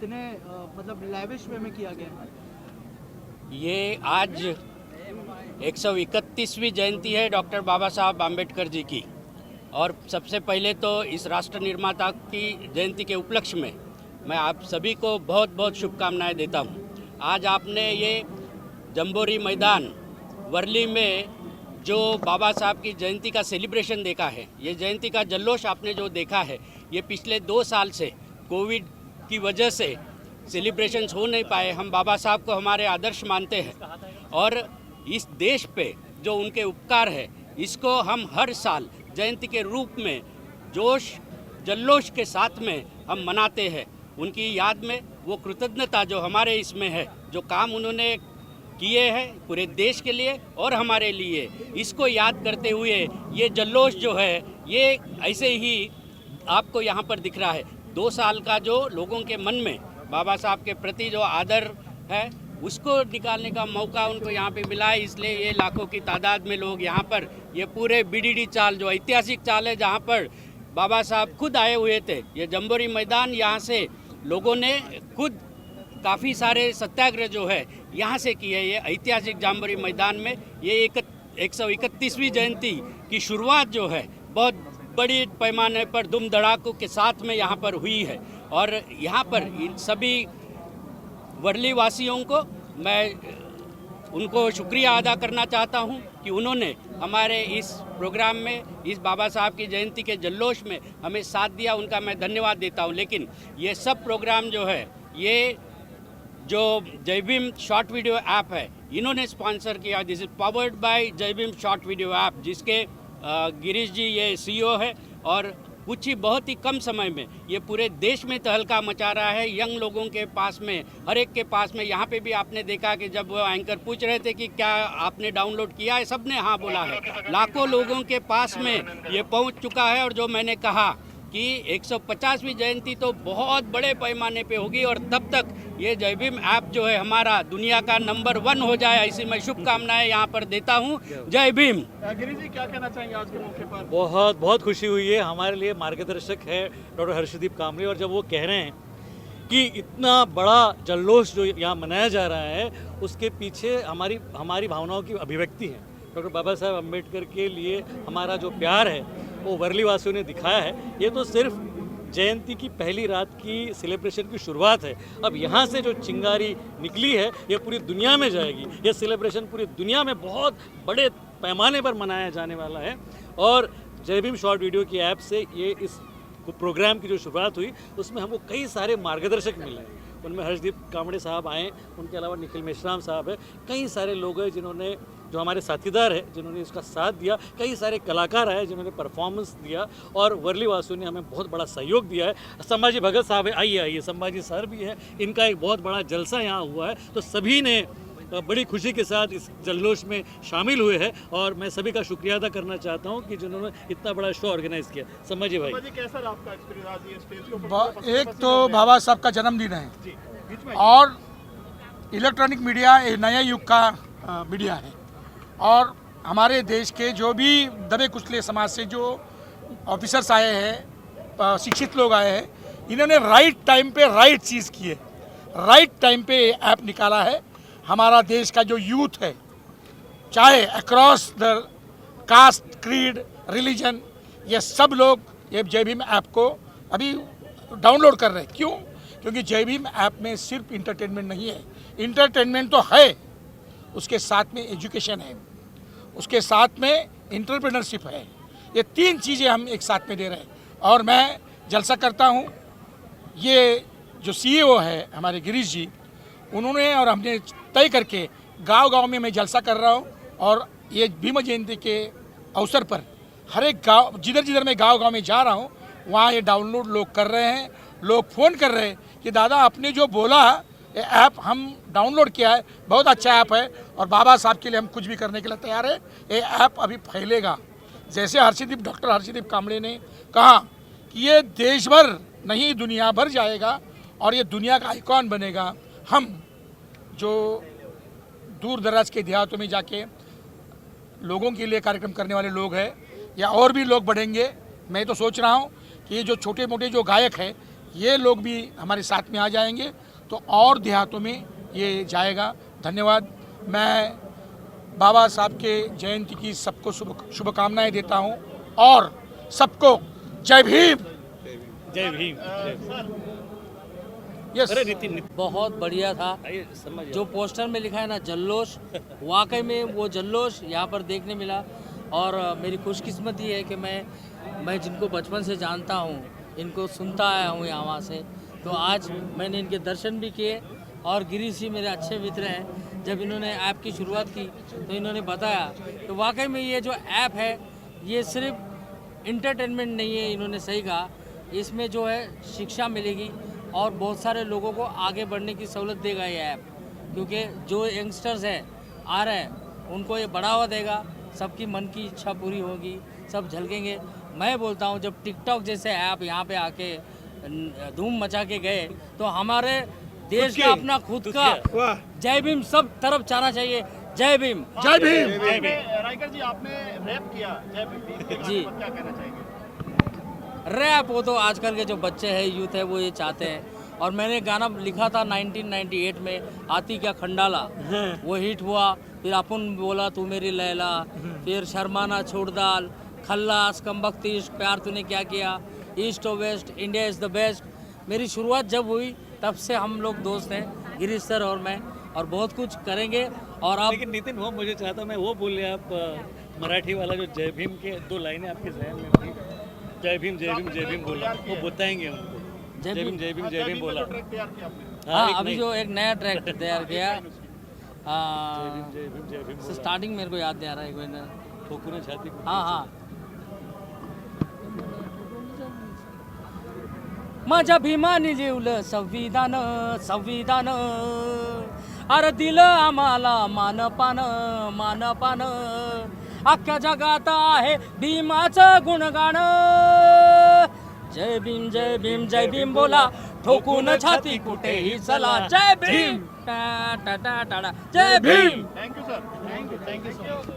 इतने मतलब लैविश वे में किया गया है? ये आज 131वीं जयंती है डॉक्टर बाबा साहब आम्बेडकर जी की, और सबसे पहले तो इस राष्ट्र निर्माता की जयंती के उपलक्ष्य में मैं आप सभी को बहुत बहुत शुभकामनाएं देता हूं। आज आपने ये जंबोरी मैदान वर्ली में जो बाबा साहब की जयंती का सेलिब्रेशन देखा है, ये जयंती का जल्लोश आपने जो देखा है, ये पिछले 2 साल से कोविड की वजह से सेलिब्रेशंस हो नहीं पाए। हम बाबा साहब को हमारे आदर्श मानते हैं और इस देश पे जो उनके उपकार है, इसको हम हर साल जयंती के रूप में जोश जल्लोश के साथ में हम मनाते हैं। उनकी याद में वो कृतज्ञता जो हमारे इसमें है, जो काम उन्होंने किए हैं पूरे देश के लिए और हमारे लिए, इसको याद करते हुए ये जल्लोश जो है ये ऐसे ही आपको यहाँ पर दिख रहा है। 2 साल का जो लोगों के मन में बाबा साहब के प्रति जो आदर है, उसको निकालने का मौका उनको यहाँ पे मिला है, इसलिए ये लाखों की तादाद में लोग यहाँ पर ये पूरे बीडीडी चाल जो ऐतिहासिक चाल है, जहाँ पर बाबा साहब खुद आए हुए थे, ये जंबोरी मैदान, यहाँ से लोगों ने खुद काफ़ी सारे सत्याग्रह जो है यहाँ से किए। ये ऐतिहासिक जंबोरी मैदान में ये 131वीं जयंती की शुरुआत जो है बहुत बड़ी पैमाने पर धूम धड़ाकों के साथ में यहाँ पर हुई है। और यहाँ पर इन सभी वर्ली वासियों को मैं उनको शुक्रिया अदा करना चाहता हूँ कि उन्होंने हमारे इस प्रोग्राम में, इस बाबा साहब की जयंती के जल्लोश में हमें साथ दिया, उनका मैं धन्यवाद देता हूँ। लेकिन ये सब प्रोग्राम जो है, ये जो जय भीम शॉर्ट वीडियो ऐप है, इन्होंने स्पॉन्सर किया। दिस इज पावर्ड बाय जय भीम शॉर्ट वीडियो ऐप, जिसके गिरीश जी ये CEO है, और कुछ ही बहुत ही कम समय में ये पूरे देश में तहलका मचा रहा है। यंग लोगों के पास में, हर एक के पास में, यहाँ पे भी आपने देखा कि जब वो एंकर पूछ रहे थे कि क्या आपने डाउनलोड किया है, सबने हाँ बोला है। लाखों लोगों के पास में ये पहुँच चुका है। और जो मैंने कहा कि 150वीं जयंती तो बहुत बड़े पैमाने पे होगी, और तब तक ये जय भीम ऐप जो है हमारा दुनिया का नंबर 1 हो जाए, ऐसी मैं शुभकामनाएं यहाँ पर देता हूँ। जय भीम। गिरीश जी, क्या कहना चाहेंगे आज के मौके पर? बहुत बहुत खुशी हुई है। हमारे लिए मार्गदर्शक है डॉक्टर हर्षदीप कामरे, और जब वो कह रहे हैं कि इतना बड़ा जल्लोश जो यहाँ मनाया जा रहा है, उसके पीछे हमारी भावनाओं की अभिव्यक्ति है। डॉक्टर बाबा साहब अम्बेडकर के लिए हमारा जो प्यार है वो वर्ली वासियों ने दिखाया है। ये तो सिर्फ जयंती की पहली रात की सेलिब्रेशन की शुरुआत है। अब यहाँ से जो चिंगारी निकली है ये पूरी दुनिया में जाएगी। ये सेलिब्रेशन पूरी दुनिया में बहुत बड़े पैमाने पर मनाया जाने वाला है। और जय भीम शॉर्ट वीडियो की ऐप से ये इस प्रोग्राम की जो शुरुआत हुई, उसमें हमको कई सारे मार्गदर्शक मिले। उनमें हर्षदीप कामड़े साहब आए, उनके अलावा निखिल मेश्राम साहब है, कई सारे लोग हैं जिन्होंने, जो हमारे साथीदार हैं, जिन्होंने इसका साथ दिया। कई सारे कलाकार आए जिन्होंने परफॉर्मेंस दिया, और वर्ली वासियों ने हमें बहुत बड़ा सहयोग दिया है। संभाजी भगत साहब है, आइए संभाजी सर भी है, इनका एक बहुत बड़ा जलसा यहाँ हुआ है। तो सभी ने बड़ी खुशी के साथ इस जल्लोश में शामिल हुए हैं, और मैं सभी का शुक्रिया अदा करना चाहता हूँ कि जिन्होंने इतना बड़ा शो ऑर्गेनाइज किया। संभाजी भाई, कैसा रहा आपका एक्सपीरियंस आज ये स्टेज के ऊपर? एक तो बाबा साहब का जन्मदिन है, और इलेक्ट्रॉनिक मीडिया एक नया युग का मीडिया है, और हमारे देश के जो भी दबे कुचले समाज से जो ऑफिसर्स आए हैं, शिक्षित लोग आए हैं, इन्होंने राइट टाइम पे राइट चीज़ की है, राइट टाइम पे ऐप निकाला है। हमारा देश का जो यूथ है, चाहे across the caste, creed, religion, ये सब लोग ये जय भीम ऐप को अभी डाउनलोड कर रहे हैं। क्यों? क्योंकि जय भीम ऐप में सिर्फ इंटरटेनमेंट नहीं है, इंटरटेनमेंट तो है, उसके साथ में एजुकेशन है, उसके साथ में एंटरप्रेन्योरशिप है। ये 3 चीज़ें हम एक साथ में दे रहे हैं। और मैं जलसा करता हूँ, ये जो CEO है हमारे गिरीश जी, उन्होंने और हमने तय करके गांव-गांव में मैं जलसा कर रहा हूँ। और ये भीम जयंती के अवसर पर हर एक गाँव, जिधर मैं गांव-गांव में जा रहा हूँ, वहाँ ये डाउनलोड लोग कर रहे हैं। लोग फ़ोन कर रहे हैं कि दादा आपने जो बोला ये ऐप हम डाउनलोड किया है, बहुत अच्छा ऐप है, और बाबा साहब के लिए हम कुछ भी करने के लिए तैयार है। ये ऐप अभी फैलेगा। जैसे डॉक्टर हर्षदीप कामड़े ने कहा कि ये देश भर नहीं दुनिया भर जाएगा, और ये दुनिया का आइकॉन बनेगा। हम जो दूर दराज के देहातों में जाके लोगों के लिए कार्यक्रम करने वाले लोग हैं, या और भी लोग बढ़ेंगे। मैं तो सोच रहा हूँ कि ये जो छोटे मोटे जो गायक हैं, ये लोग भी हमारे साथ में आ जाएंगे तो और देहातों में ये जाएगा। धन्यवाद। मैं बाबा साहब के जयंती की सबको शुभकामनाएं देता हूं और सबको जय भीम। जय भीम। यस। अरे नितिन बहुत बढ़िया था। आइए समझ जो पोस्टर में लिखा है ना जल्लोश, वाकई में वो जल्लोश यहाँ पर देखने मिला। और मेरी खुशकिस्मती है कि मैं जिनको बचपन से जानता हूँ, इनको सुनता आया हूँ यहाँ से, तो आज मैंने इनके दर्शन भी किए। और गिरीश जी मेरे अच्छे मित्र हैं। जब इन्होंने ऐप की शुरुआत की तो इन्होंने बताया कि वाकई में ये जो ऐप है ये सिर्फ इंटरटेनमेंट नहीं है, इन्होंने सही कहा, इसमें जो है शिक्षा मिलेगी और बहुत सारे लोगों को आगे बढ़ने की सहूलत देगा ये ऐप। क्योंकि जो यंगस्टर्स हैं आ रहे हैं उनको ये बढ़ावा देगा, सबकी मन की इच्छा पूरी होगी, सब झलकेंगे। मैं बोलता हूँ जब टिकटॉक जैसे ऐप यहाँ पे आके धूम मचा के गए तो हमारे देश का अपना खुद का जय भीम सब तरफ जाना चाहिए। जय भीम। जय भीम। राइकर जी आपने रैप किया जय भीम के जी। बारे में क्या कहना चाहेंगे? रैप वो तो आजकल के जो बच्चे हैं, यूथ है, वो ये चाहते हैं। और मैंने गाना लिखा था 1998 में, आती क्या खंडाला, वो हिट हुआ। फिर अपन बोला तू मेरी लैला, फिर शर्माना छोड़ दाल, खल्लास, कमबख्त इश्क, प्यार तूने क्या किया, ईस्ट और west, India is the best. मेरी शुरुआत जब हुई तब से हम लोग दोस्त हैं, गिरीश सर और मैं, और बहुत कुछ करेंगे। और आप लेकिन नितिन वो मुझे चाहता मैं वो बोले आप मराठी वाला जो जय भीम के 2 लाइनें आपके जहन में थी, जय भीम जय भीम जय भीम बोला, वो बताएंगे उनको। जय जय भीम भीम। जय भीम जय भीम बोला। ट्रैक तैयार किया आपने? हाँ, एक अभी नहीं। जो एक नया ट्रैक तैयार किया, जय भीम जय भीम बोला। स्टार्टिंग मेरे को याद नहीं आ रहा है, एक मिनट। ठोकून छाती को। हाँ हाँ, माझ्या भीमाने जेवलं संविधान संविधान, अरे दिलं आम्हाला मानपान मानपान, अख्ख्या जगात आहे भीमाचं गुणगान। जय भीम जय भीम जय भीम बोला, ठोकून छाती कुठेही चला। जय भीम टा टा टा टा, जय Bhim. Thank you sir, thank you so much.